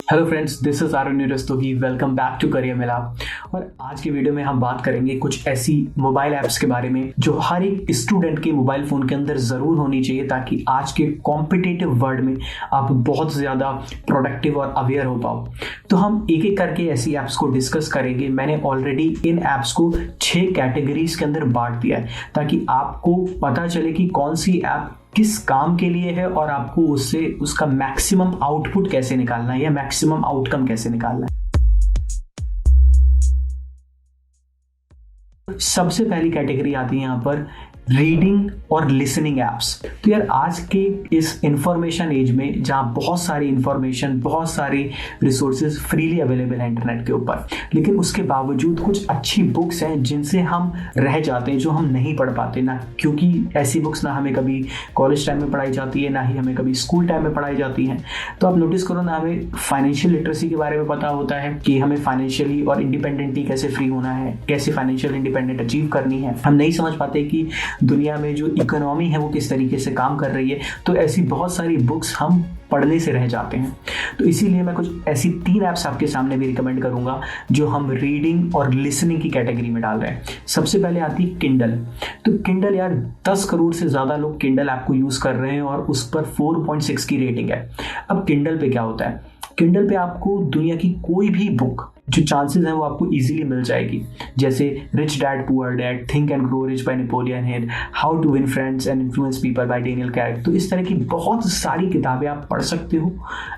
Hello friends, this is Arun Rastogi. Welcome back to career Milap. और आज की वीडियो में हम बात करेंगे कुछ ऐसी मोबाइल ऐप्स के बारे में जो हर एक स्टूडेंट के मोबाइल फ़ोन के अंदर ज़रूर होनी चाहिए, ताकि आज के कॉम्पिटिटिव वर्ल्ड में आप बहुत ज़्यादा प्रोडक्टिव और अवेयर हो पाओ। तो हम एक एक करके ऐसी ऐप्स को डिस्कस करेंगे। मैंने ऑलरेडी इन ऐप्स को 6 कैटेगरीज के अंदर बांट दिया है, ताकि आपको पता चले कि कौन सी ऐप किस काम के लिए है और आपको उससे उसका मैक्सिमम आउटपुट कैसे निकालना है या मैक्सिमम आउटकम कैसे निकालना है। सबसे पहली कैटेगरी आती है यहाँ पर रीडिंग और लिसनिंग ऐप्स। तो यार, आज के इस इंफॉर्मेशन एज में जहाँ बहुत सारी इंफॉर्मेशन, बहुत सारी रिसोर्सेज फ्रीली अवेलेबल है इंटरनेट के ऊपर, लेकिन उसके बावजूद कुछ अच्छी बुक्स हैं जिनसे हम रह जाते हैं, जो हम नहीं पढ़ पाते ना, क्योंकि ऐसी बुक्स ना हमें कभी कॉलेज टाइम में पढ़ाई जाती है, ना ही हमें कभी स्कूल टाइम में पढ़ाई जाती हैं। तो आप नोटिस करो ना, हमें फाइनेंशियल लिटरेसी के बारे में पता होता है कि हमें फाइनेंशियली और इंडिपेंडेंटली कैसे फ्री होना है, कैसे फाइनेंशियल इंडिपेंडेंट अचीव करनी है। हम नहीं समझ पाते कि दुनिया में जो इकोनॉमी है वो किस तरीके से काम कर रही है। तो ऐसी बहुत सारी बुक्स हम पढ़ने से रह जाते हैं। तो इसीलिए मैं कुछ ऐसी 3 ऐप्स आपके सामने भी रिकमेंड करूंगा जो हम रीडिंग और लिसनिंग की कैटेगरी में डाल रहे हैं। सबसे पहले आती है किंडल। तो किंडल, यार 10 करोड़ से ज़्यादा लोग किंडल ऐप को यूज़ कर रहे हैं और उस पर 4.6 की रेटिंग है। अब किंडल पे क्या होता है? किंडल पे आपको दुनिया की कोई भी बुक जो चांसेस हैं वो आपको इजीली मिल जाएगी, जैसे rich dad poor dad, think and grow rich by Napoleon Hill, how to win friends and influence people by Daniel कैरेट। तो इस तरह की बहुत सारी किताबें आप पढ़ सकते हो।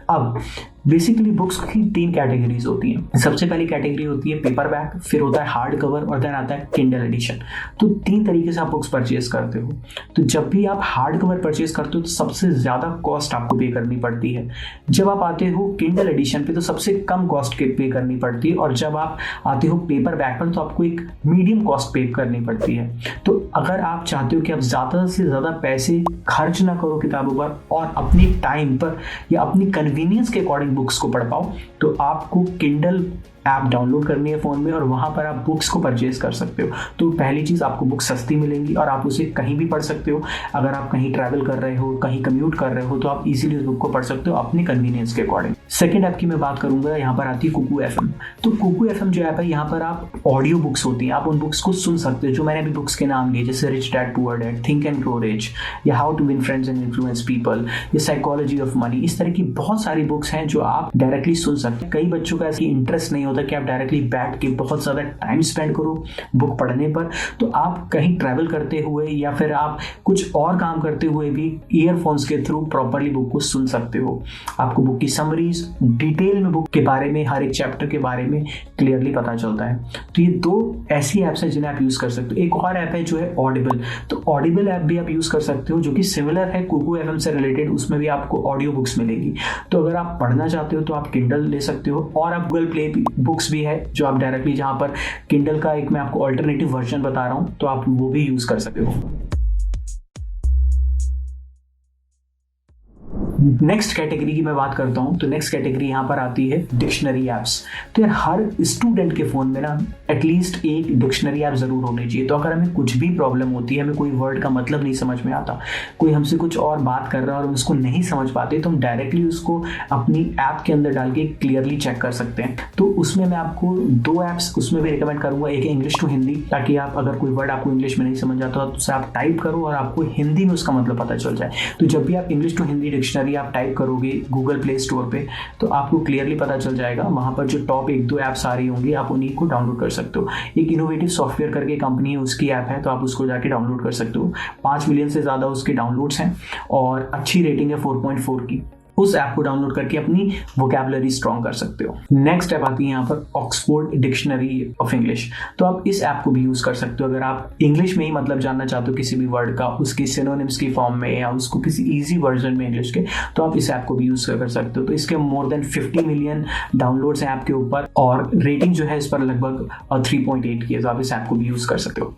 अब बेसिकली बुक्स की 3 कैटेगरीज होती हैं। सबसे पहली कैटेगरी होती है पेपर बैक, फिर होता है हार्ड कवर और देन आता है किंडल एडिशन। तो 3 तरीके से आप बुक्स परचेज करते हो। तो जब भी आप हार्ड कवर परचेज करते हो तो सबसे ज़्यादा कॉस्ट आपको पे करनी पड़ती है। जब आप आते हो किंडल एडिशन पे तो सबसे कम कॉस्ट पे करनी पड़ती है, और जब आप आते हो पेपर बैक पर तो आपको एक मीडियम कॉस्ट पे करनी पड़ती है। तो अगर आप चाहते हो कि आप ज़्यादा से ज़्यादा पैसे खर्च ना करो किताबों पर और अपनी टाइम पर या अपनी कन्वीनियंस के अकॉर्डिंग बुक्स को पढ़ पाओ, तो आपको किंडल ऐप डाउनलोड करनी है फ़ोन में और वहाँ पर आप बुक्स को परचेज कर सकते हो। तो पहली चीज़, आपको बुक सस्ती मिलेंगी और आप उसे कहीं भी पढ़ सकते हो। अगर आप कहीं ट्रैवल कर रहे हो, कहीं कम्यूट कर रहे हो, तो आप इजीली उस बुक को पढ़ सकते हो अपनी कन्वीनियंस के अकॉर्डिंग। सेकंड ऐप की मैं बात करूंगा, यहाँ पर आती है कुकू एफएम। तो कुकू एफएम जो ऐप है, यहाँ पर आप ऑडियो बुक्स होती हैं, आप उन बुक्स को सुन सकते हो जो मैंने अभी बुक्स के नाम लिए, जैसे rich dad poor dad, think and grow rich, या how to win friends and influence people, या साइकोलॉजी ऑफ मनी। इस तरह की बहुत सारी बुक्स हैं जो आप डायरेक्टली सुन सकते हैं। कई बच्चों का ऐसी इंटरेस्ट नहीं होता कि आप डायरेक्टली बैठ के बहुत ज़्यादा टाइम स्पेंड करो बुक पढ़ने पर, तो आप कहीं ट्रैवल करते हुए या फिर आप कुछ और काम करते हुए भी ईयरफोन्स के थ्रू प्रॉपर्ली बुक को सुन सकते हो। आपको बुक की समरीज, डिटेल में बुक के बारे में, हर एक चैप्टर के बारे में क्लियरली पता चलता है। तो ये 2 ऐसी ऐप्स हैं जिन्हें आप यूज़ कर सकते हो। एक और ऐप है जो है ऑडिबल। तो ऑडिबल ऐप भी आप यूज़ कर सकते हो, जो कि सिमिलर है कुकू एफएम से रिलेटेड। उसमें भी आपको ऑडियो बुक्स मिलेंगी। तो अगर आप पढ़ना चाहते हो तो आप किंडल ले सकते हो, और आप गूगल प्ले बुक्स भी है जो आप डायरेक्टली, जहाँ पर किंडल का एक मैं आपको ऑल्टरनेटिव वर्जन बता रहा हूँ, तो आप वो भी यूज कर सकते हो। नेक्स्ट कैटेगरी की मैं बात करता हूँ, तो नेक्स्ट कैटेगरी यहाँ पर आती है डिक्शनरी ऐप्स। तो यार हर स्टूडेंट के फ़ोन में ना एटलीस्ट एक डिक्शनरी ऐप ज़रूर होनी चाहिए। तो अगर हमें कुछ भी प्रॉब्लम होती है, हमें कोई वर्ड का मतलब नहीं समझ में आता, कोई हमसे कुछ और बात कर रहा है और हम उसको नहीं समझ पाते, तो हम डायरेक्टली उसको अपनी ऐप के अंदर डाल के क्लियरली चेक कर सकते हैं। तो उसमें मैं आपको 2 ऐप्स उसमें भी रिकमेंड करूँगा। एक इंग्लिश टू हिंदी, ताकि आप अगर कोई वर्ड आपको इंग्लिश में नहीं समझ आता तो उसे आप टाइप करो और आपको हिंदी में उसका मतलब पता चल जाए। तो जब भी आप इंग्लिश टू हिंदी डिक्शनरी आप टाइप करोगे गूगल प्ले स्टोर पे, तो आपको क्लियरली पता चल जाएगा। वहां पर जो टॉप 1-2 ऐप्स आ रही होंगी, आप उन्हीं को डाउनलोड कर सकते हो। एक इनोवेटिव सॉफ्टवेयर करके कंपनी है, उसकी ऐप है, तो आप उसको जाके डाउनलोड कर सकते हो। 5 मिलियन से ज़्यादा उसके डाउनलोड्स हैं और अच्छी रेटिंग है 4.4 की। उस ऐप को डाउनलोड करके अपनी वोकैबुलरी स्ट्रॉन्ग कर सकते हो। नेक्स्ट ऐप आती है यहाँ पर ऑक्सफोर्ड डिक्शनरी ऑफ इंग्लिश। तो आप इस ऐप को भी यूज़ कर सकते हो अगर आप इंग्लिश में ही मतलब जानना चाहते हो किसी भी वर्ड का, उसकी सिनोनिम्स की फॉर्म में या उसको किसी ईजी वर्जन में इंग्लिश के, तो आप इस ऐप को भी यूज़ कर सकते हो। तो इसके मोर देन 50 मिलियन डाउनलोड्स हैं ऐप के ऊपर और रेटिंग जो है इस पर लगभग 3.8 की है। तो आप इस ऐप को भी यूज़ कर सकते हो।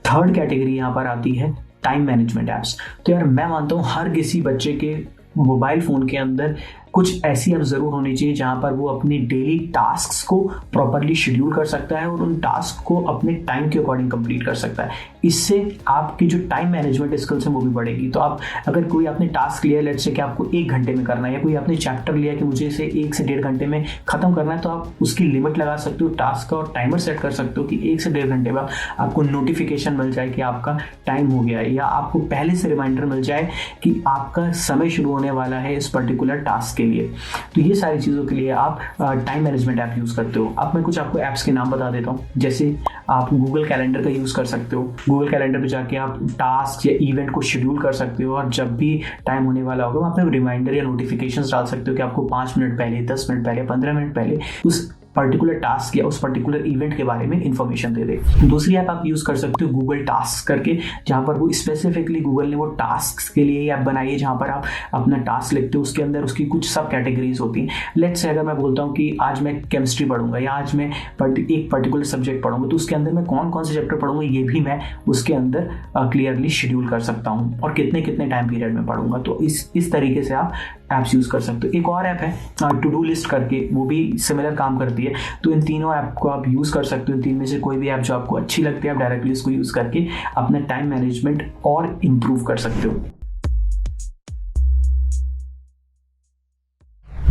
थर्ड कैटेगरी यहाँ पर आती है टाइम मैनेजमेंट ऐप्स। तो यार मैं मानता हूँ हर किसी बच्चे के मोबाइल फ़ोन के अंदर कुछ ऐसी ऐप ज़रूर होनी चाहिए जहाँ पर वो अपने डेली टास्क को प्रॉपरली शेड्यूल कर सकता है और उन टास्क को अपने टाइम के अकॉर्डिंग कंप्लीट कर सकता है। इससे आपकी जो टाइम मैनेजमेंट स्किल्स है वो भी बढ़ेगी। तो आप अगर कोई आपने टास्क लिया है, लेट्स से कि आपको 1 घंटे में करना है, या कोई आपने चैप्टर लिया कि मुझे इसे 1 से 1.5 घंटे में खत्म करना है, तो आप उसकी लिमिट लगा सकते हो टास्क का और टाइमर सेट कर सकते हो कि 1 से 1.5 घंटे बाद आपको नोटिफिकेशन मिल जाए कि आपका टाइम हो गया है, या आपको पहले से रिमाइंडर मिल जाए कि आपका समय शुरू होने वाला है इस पर्टिकुलर टास्क के लिए। तो ये सारी चीज़ों के लिए आप टाइम मैनेजमेंट ऐप यूज़ करते हो। अब मैं कुछ आपको ऐप्स के नाम बता देता हूँ। जैसे आप गूगल कैलेंडर का यूज़ कर सकते हो। गूगल कैलेंडर पे जाके आप टास्क या इवेंट को शेड्यूल कर सकते हो और जब भी टाइम होने वाला होगा वहाँ पे रिमाइंडर या नोटिफिकेशंस डाल सकते हो कि आपको 5 मिनट पहले, 10 मिनट पहले, 15 मिनट पहले उस पर्टिकुलर टास्क या उस पर्टिकुलर इवेंट के बारे में इंफॉर्मेशन दे दे। दूसरी ऐप आप यूज़ कर सकते हो गूगल टास्क करके, जहाँ पर वो स्पेसिफिकली गूगल ने वो टास्क के लिए ही ऐप बनाई है, जहाँ पर आप अपना टास्क लिखते हो, उसके अंदर उसकी कुछ सब कैटेगरीज होती हैं। लेट्स से अगर मैं बोलता हूँ कि आज मैं केमिस्ट्री पढ़ूंगा या आज मैं एक पर्टिकुलर सब्जेक्ट पढ़ूंगा, तो उसके अंदर मैं कौन कौन से चैप्टर पढ़ूंगा ये भी मैं उसके अंदर क्लियरली शेड्यूल कर सकता हूँ और कितने कितने टाइम पीरियड में पढ़ूंगा। तो इस तरीके से आप ऐप्स यूज़ कर सकते हो। एक और ऐप है टू डू लिस्ट करके, वो भी सिमिलर काम करती है। तो इन तीनों ऐप को आप यूज़ कर सकते हो। इन तीन में से कोई भी ऐप जो आपको अच्छी लगती है आप डायरेक्टली इसको यूज़ करके अपना टाइम मैनेजमेंट और इम्प्रूव कर सकते हो।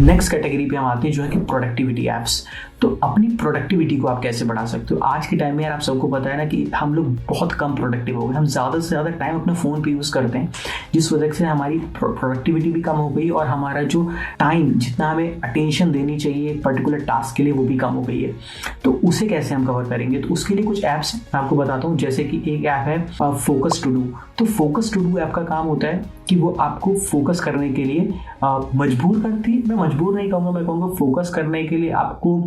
नेक्स्ट कैटेगरी पे हम आते हैं जो है कि प्रोडक्टिविटी ऐप्स। तो अपनी प्रोडक्टिविटी को आप कैसे बढ़ा सकते हो। आज के टाइम में यार आप सबको पता है ना कि हम लोग बहुत कम प्रोडक्टिव हो गए, हम ज़्यादा से ज़्यादा टाइम अपने फ़ोन पे यूज़ करते हैं, जिस वजह से हमारी प्रोडक्टिविटी भी कम हो गई और हमारा जो टाइम जितना हमें अटेंशन देनी चाहिए एक पर्टिकुलर टास्क के लिए वो भी कम हो गई है। तो उसे कैसे हम कवर करेंगे, तो उसके लिए कुछ ऐप्स मैं आपको बताता हूँ। जैसे कि एक ऐप है फोकस टू डू। तो फोकस टू डू ऐप का काम होता है कि वो आपको फोकस करने के लिए मजबूर करती है। मैं मजबूर नहीं कहूँगा, मैं कहूँगा फोकस करने के लिए आपको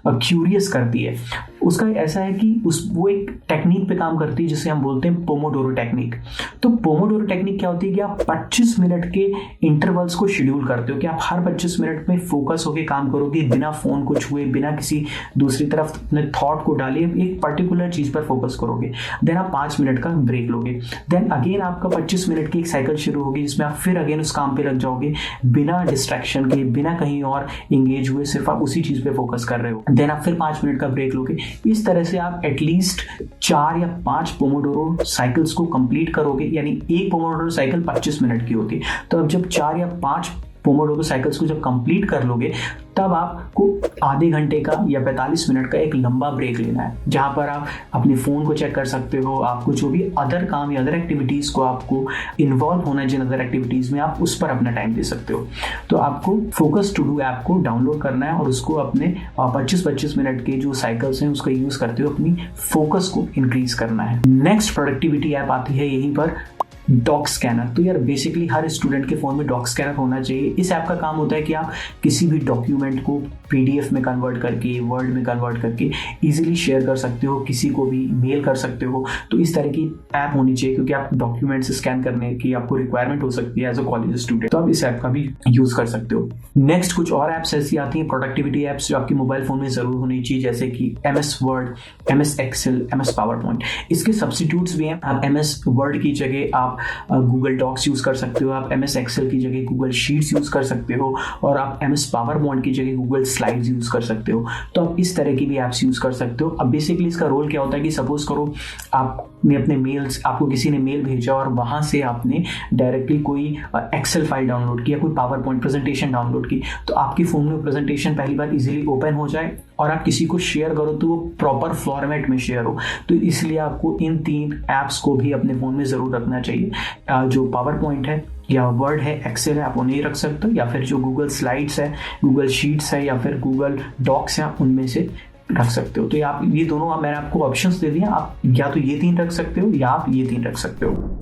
क्यूरियस करती है। उसका ऐसा है कि वो एक टेक्निक पे काम करती है जिसे हम बोलते हैं पोमोडोरो टेक्निक। तो पोमोडोरो टेक्निक क्या होती है कि आप 25 मिनट के इंटरवल्स को शेड्यूल करते हो कि आप हर 25 मिनट में फोकस होकर काम करोगे, बिना फोन को छुए, बिना किसी दूसरी तरफ अपने थॉट को डाले एक पर्टिकुलर चीज पर फोकस करोगे। देन आप 5 मिनट का ब्रेक लोगे। देन अगेन आपका 25 मिनट की एक साइकिल शुरू होगी जिसमें आप फिर अगेन उस काम पे लग जाओगे, बिना डिस्ट्रैक्शन के, बिना कहीं और इंगेज हुए, सिर्फ आप उसी चीज पे फोकस कर रहे हो। देन आप फिर 5 मिनट का ब्रेक लोगे। इस तरह से आप एटलीस्ट 4 या 5 पोमोडोरो साइकिल्स को कंप्लीट करोगे। यानी एक पोमोडोरो साइकिल 25 मिनट की होती है। तो अब जब 4 या 5 पोमोडोरो साइकिल्स को जब कंप्लीट कर लोगे तब आपको आधे घंटे का या 45 मिनट का एक लंबा ब्रेक लेना है, जहाँ पर आप अपने फ़ोन को चेक कर सकते हो। आपको जो भी अदर काम या अदर एक्टिविटीज़ को आपको इन्वॉल्व होना है, जिन अदर एक्टिविटीज़ में आप उस पर अपना टाइम दे सकते हो। तो आपको फोकस टू डू ऐप को डाउनलोड करना है और उसको अपने 25-25 मिनट के जो साइकिल्स हैं उसका यूज़ करते हुए अपनी फोकस को इंक्रीज करना है। नेक्स्ट प्रोडक्टिविटी ऐप आती है यहीं पर डॉक स्कैनर। तो यार बेसिकली हर स्टूडेंट के फ़ोन में डॉक स्कैनर होना चाहिए। इस ऐप का काम होता है कि आप किसी भी डॉक्यूमेंट को PDF में कन्वर्ट करके, वर्ड में कन्वर्ट करके इजीली शेयर कर सकते हो, किसी को भी मेल कर सकते हो। तो इस तरह की ऐप होनी चाहिए क्योंकि आप डॉक्यूमेंट्स स्कैन करने की आपको रिक्वायरमेंट हो सकती है एज अ कॉलेज स्टूडेंट। तो आप इस ऐप का भी यूज़ कर सकते हो। नेक्स्ट कुछ और ऐप्स ऐसी आती हैं प्रोडक्टिविटी ऐप्स जो आपके मोबाइल फ़ोन में ज़रूर होनी चाहिए, जैसे कि MS word, MS excel, MS power point. इसके सब्सटीट्यूट्स भी हैं। आप MS वर्ड की जगह आप गूगल डॉक्स यूज़ कर सकते हो, आप MS एक्सेल की जगह गूगल शीट्स यूज़ कर सकते हो और आप MS पावर पॉइंट की जगह गूगल स्लाइड्स यूज़ कर सकते हो। तो आप इस तरह की भी ऐप्स यूज़ कर सकते हो। अब बेसिकली इसका रोल क्या होता है कि सपोज करो आपने अपने मेल्स, आपको किसी ने मेल भेजा और वहाँ से आपने डायरेक्टली कोई एक्सेल फाइल डाउनलोड किया, कोई पावर पॉइंट प्रेजेंटेशन डाउनलोड की, तो आपके फ़ोन में प्रेजेंटेशन पहली बार इजीली ओपन हो जाए और आप किसी को शेयर करो तो वो प्रॉपर फॉर्मेट में शेयर हो। तो इसलिए आपको इन 3 ऐप्स को भी अपने फ़ोन में ज़रूर रखना चाहिए। जो पावर पॉइंट है या वर्ड है, एक्सेल है, आप उन्हें रख सकते हो, या फिर जो गूगल स्लाइड्स है, गूगल शीट्स है या फिर गूगल डॉक्स है, उनमें से रख सकते हो। तो आप ये दोनों मैंने आपको ऑप्शंस दे दिए, आप या तो ये 3 रख सकते हो या आप ये 3 रख सकते हो।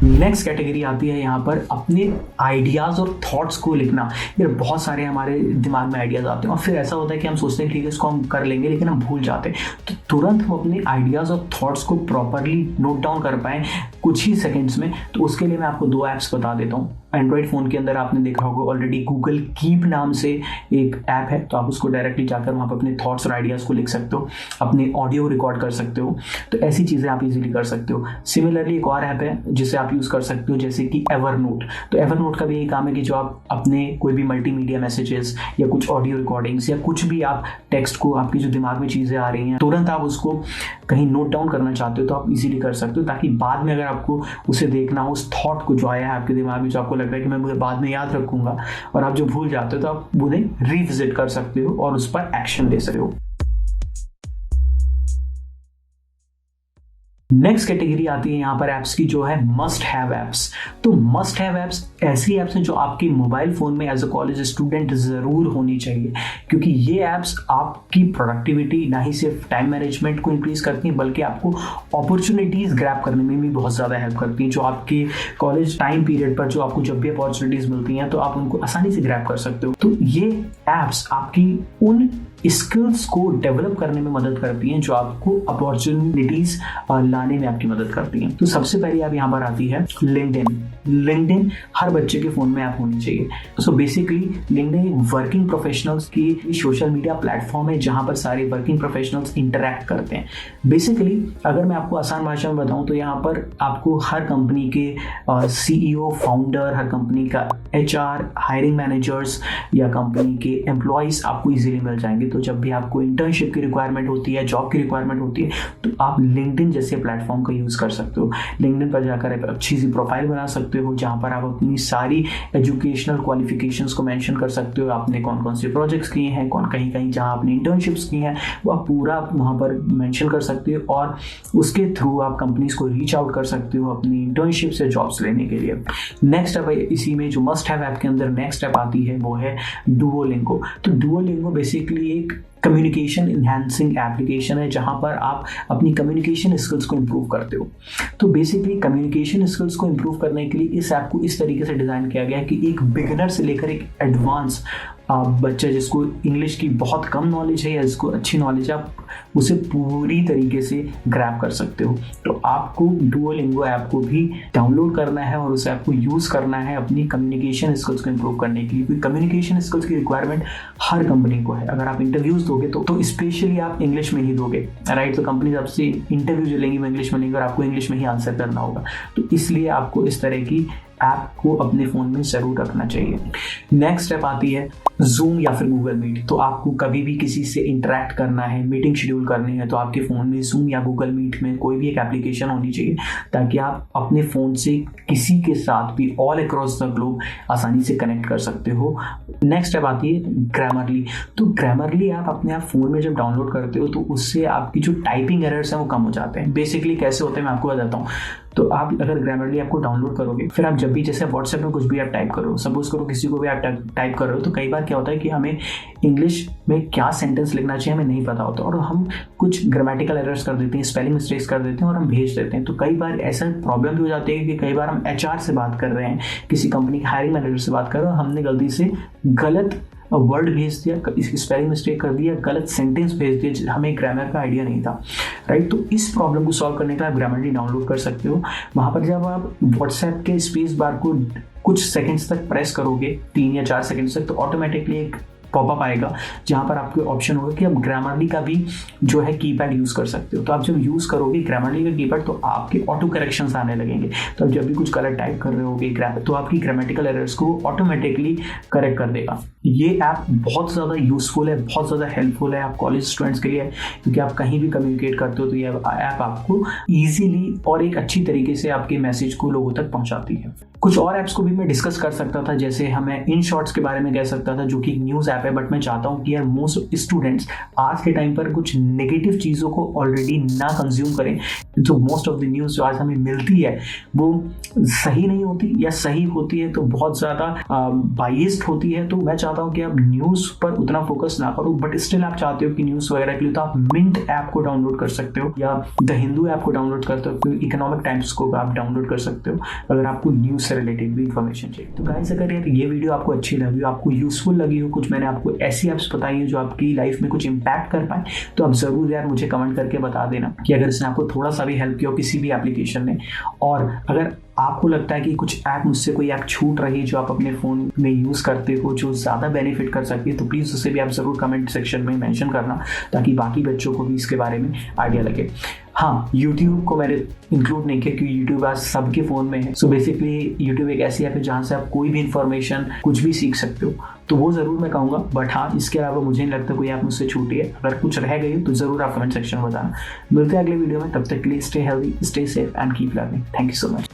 नेक्स्ट कैटेगरी आती है यहाँ पर अपने आइडियाज़ और थॉट्स को लिखना। यार बहुत सारे हमारे दिमाग में आइडियाज़ आते हैं और फिर ऐसा होता है कि हम सोचते हैं ठीक है इसको हम कर लेंगे, लेकिन हम भूल जाते हैं। तो तुरंत हम अपने आइडियाज़ और थॉट्स को प्रॉपरली नोट डाउन कर पाएँ कुछ ही सेकेंड्स में, तो उसके लिए मैं आपको 2 ऐप्स बता देता हूँ। एंड्रॉइड फ़ोन के अंदर आपने देखा होगा ऑलरेडी गूगल कीप नाम से एक ऐप है, तो आप उसको डायरेक्टली जाकर वहाँ पर अपने थॉट्स और आइडियाज़ को लिख सकते हो, अपने ऑडियो रिकॉर्ड कर सकते हो। तो ऐसी चीज़ें आप इजीली कर सकते हो। सिमिलरली एक और ऐप है जिसे आप यूज़ कर सकते हो, जैसे कि एवरनोट। तो एवरनोट का भी यही काम है कि जो आप अपने कोई भी मल्टीमीडिया मैसेजेस या कुछ ऑडियो रिकॉर्डिंग्स या कुछ भी आप टेक्स्ट को, आपकी जो दिमाग में चीज़ें आ रही हैं, तुरंत आप उसको कहीं नोट डाउन करना चाहते हो तो आप इजीली कर सकते हो, ताकि बाद में अगर आपको उसे देखना हो, उस थॉट को जो आया है आपके दिमाग में, जो आपको लग रहा है कि मैं मुझे बाद में याद रखूंगा, और आप जो भूल जाते हो तो आप उन्हें रिविजिट कर सकते हो और उस पर एक्शन ले सकते हो। नेक्स्ट कैटेगरी आती है यहाँ पर ऐप्स की, जो है मस्ट हैव ऐप्स। तो मस्ट हैव ऐप्स ऐसी ऐप्स हैं जो आपके मोबाइल फोन में एज अ कॉलेज स्टूडेंट जरूर होनी चाहिए, क्योंकि ये ऐप्स आपकी प्रोडक्टिविटी ना ही सिर्फ टाइम मैनेजमेंट को इंक्रीज करती हैं, बल्कि आपको अपॉर्चुनिटीज ग्रैब करने में भी बहुत ज़्यादा हेल्प करती हैं। जो आपके कॉलेज टाइम पीरियड पर जो आपको जब भी अपॉर्चुनिटीज मिलती हैं तो आप उनको आसानी से ग्रैब कर सकते हो। तो ये ऐप्स आपकी उन स्किल्स को डेवलप करने में मदद करती हैं जो आपको अपॉर्चुनिटीज लाने में आपकी मदद करती हैं। तो सबसे पहले आप यहाँ पर आती है लिंक्डइन। लिंक्डइन हर बच्चे के फोन में ऐप होनी चाहिए। सो बेसिकली लिंक्डइन एक वर्किंग प्रोफेशनल्स की सोशल मीडिया प्लेटफॉर्म है जहाँ पर सारे वर्किंग प्रोफेशनल्स इंटरैक्ट करते हैं। बेसिकली अगर मैं आपको आसान भाषा में बताऊँ तो यहाँ पर आपको हर कंपनी के CEO, फाउंडर, हर कंपनी का HR, हायरिंग मैनेजर्स या कंपनी के एम्प्लॉयज़ आपको इजीली मिल जाएंगे। तो जब भी आपको इंटर्नशिप की रिक्वायरमेंट होती है, जॉब की रिक्वायरमेंट होती है, तो आप लिंक्डइन जैसे प्लेटफॉर्म का यूज़ कर सकते हो। लिंक्डइन पर जाकर एक अच्छी सी प्रोफाइल बना सकते हो जहाँ पर आप अपनी सारी एजुकेशनल क्वालिफिकेशंस को मेंशन कर सकते हो। आपने कौन कौन से प्रोजेक्ट्स किए हैं, कहीं कहीं जहाँ आपने इंटर्नशिप्स की हैं, वो आप पूरा वहाँ पर मेंशन कर सकते हो और उसके थ्रू आप कंपनीज को रीच आउट कर सकते हो अपनी इंटर्नशिप से जॉब्स लेने के लिए। नेक्स्ट ऐप इसी में जो मस्ट हैव ऐप के अंदर नेक्स्ट ऐप आती है वो है डुओलिंगो। तो डुओलिंगो बेसिकली एक कम्युनिकेशन इन्हांसिंग एप्लीकेशन है जहाँ पर आप अपनी कम्युनिकेशन स्किल्स को इम्प्रूव करते हो। तो बेसिकली कम्युनिकेशन स्किल्स को इम्प्रूव करने के लिए इस ऐप को इस तरीके से डिज़ाइन किया गया है कि एक बिगिनर से लेकर एक एडवांस बच्चा जिसको इंग्लिश की बहुत कम नॉलेज है या जिसको अच्छी नॉलेज है, आप उसे पूरी तरीके से ग्रैब कर सकते हो। तो आपको डुओलिंगो ऐप को भी डाउनलोड करना है और उस ऐप को यूज़ करना है अपनी कम्युनिकेशन स्किल्स को इम्प्रूव करने के लिए, क्योंकि कम्युनिकेशन स्किल्स की रिक्वायरमेंट हर कंपनी को है। अगर आप इंटरव्यूज़ दोगे तो स्पेशली आप इंग्लिश में ही दोगे, राइट। तो कंपनी आपसे इंटरव्यू जो लेंगी वो इंग्लिश में लेंगी और आपको इंग्लिश में ही आंसर करना होगा। तो इसलिए आपको इस तरह की ऐप को अपने फ़ोन में ज़रूर रखना चाहिए। नेक्स्ट स्टेप आती है जूम या फिर गूगल मीट। तो आपको कभी भी किसी से इंटरेक्ट करना है, मीटिंग शेड्यूल करनी है, तो आपके फ़ोन में जूम या गूगल मीट में कोई भी एक एप्लीकेशन होनी चाहिए ताकि आप अपने फ़ोन से किसी के साथ भी ऑल अक्रॉस द ग्लोब आसानी से कनेक्ट कर सकते हो। नेक्स्ट स्टेप आती है ग्रामरली। तो ग्रामरली ऐप अपने आप फ़ोन में जब डाउनलोड करते हो तो उससे आपकी जो टाइपिंग एरर्स हैं वो कम हो जाते हैं। बेसिकली कैसे होते हैं मैं आपको बताता हूँ। तो आप अगर ग्रामरली आपको डाउनलोड करोगे, फिर आप जब भी जैसे व्हाट्सएप में कुछ भी आप टाइप करो, सपोज करो किसी को भी आप टाइप कर रहे हो, तो कई बार क्या होता है कि हमें इंग्लिश में क्या सेंटेंस लिखना चाहिए हमें नहीं पता होता और हम कुछ ग्रामेटिकल एरर्स कर देते हैं, स्पेलिंग मिस्टेक्स कर देते हैं और हम भेज देते हैं। तो कई बार ऐसा प्रॉब्लम भी हो जाती है कि कई बार हम HR से बात कर रहे हैं, किसी कंपनी के हायरिंग मैनेजर से बात कर रहे हैं और हमने गलती से गलत वर्ड भेज दिया, स्पेलिंग मिस्टेक कर दिया, गलत सेंटेंस भेज दिया, हमें ग्रामर का आइडिया नहीं था, राइट। तो इस प्रॉब्लम को सॉल्व करने के लिए आप ग्रामरली डाउनलोड कर सकते हो। वहाँ पर जब आप व्हाट्सएप के स्पेस बार को कुछ सेकंड्स तक प्रेस करोगे, 3 या 4 सेकंड्स तक, तो ऑटोमेटिकली एक पॉपअप आएगा जहाँ पर आपको ऑप्शन होगा कि आप ग्रामरली का भी जो है कीपैड यूज़ कर सकते हो। तो आप जब यूज़ करोगे ग्रामरली का कीपैड तो आपके ऑटो करेक्शंस आने लगेंगे। तो आप जब भी कुछ गलत टाइप कर रहे होगे तो आपकी ग्रामेटिकल एरर्स को ऑटोमेटिकली करेक्ट कर देगा। ये ऐप बहुत ज़्यादा यूज़फुल है, बहुत ज़्यादा हेल्पफुल है आप कॉलेज स्टूडेंट्स के लिए, क्योंकि आप कहीं भी कम्युनिकेट करते हो तो ये ऐप आपको ईजिली और एक अच्छी तरीके से आपके मैसेज को लोगों तक पहुँचाती है। कुछ और ऐप्स को भी मैं डिस्कस कर सकता था, जैसे हमें इन शॉर्ट्स के बारे में कह सकता था जो कि न्यूज़ ऐप है, बट मैं चाहता हूँ कि यार मोस्ट स्टूडेंट्स आज के टाइम पर कुछ नेगेटिव चीज़ों को ऑलरेडी ना कंज्यूम करें। जो मोस्ट ऑफ द न्यूज़ जो आज हमें मिलती है वो सही नहीं होती या सही होती है तो बहुत ज़्यादा बाइस्ड होती है। तो मैं चाहता हूँ कि आप न्यूज़ पर उतना फोकस ना करो, बट स्टिल आप चाहते हो कि न्यूज़ वगैरह के लिए तो आप मिंट ऐप को डाउनलोड कर सकते हो या द हिंदू ऐप को डाउनलोड कर सकते हो, इकोनॉमिक टाइम्स को आप डाउनलोड कर सकते हो अगर आपको न्यूज़ से रिलेटेड भी इन्फॉर्मेशन चाहिए। तो गाइस अगर यार ये वीडियो आपको अच्छी लगी हो, आपको यूजफुल लगी हो, कुछ मैंने आपको ऐसी ऐप्स बताई है जो आपकी लाइफ में कुछ इंपैक्ट कर पाए, तो आप जरूर यार मुझे कमेंट करके बता देना कि अगर इसने आपको थोड़ा सा भी हेल्प किया हो किसी भी एप्लीकेशन ने। और अगर आपको लगता है कि कुछ ऐप मुझसे कोई ऐप छूट रही जो आप अपने फ़ोन में यूज़ करते हो जो ज़्यादा बेनिफिट कर सकती है, तो प्लीज़ उसे भी आप ज़रूर कमेंट सेक्शन में मेंशन करना ताकि बाकी बच्चों को भी इसके बारे में आइडिया लगे। हाँ, यूट्यूब को मैंने इंक्लूड नहीं किया क्योंकि यूट्यूब आज सबके फ़ोन में है। सो बेसिकली यूट्यूब एक ऐसी ऐप है जहाँ से आप कोई भी इन्फॉर्मेशन कुछ भी सीख सकते हो, तो वो ज़रूर मैं कहूँगा। बट हाँ, इसके अलावा मुझे नहीं लगता कोई ऐप मुझसे छूटी है। अगर कुछ रह गई हो तो ज़रूर आप कमेंट सेक्शन में बताना। मिलते हैं अगले वीडियो में, तब तक के लिए stay healthy, stay safe and keep learning. Thank you so much.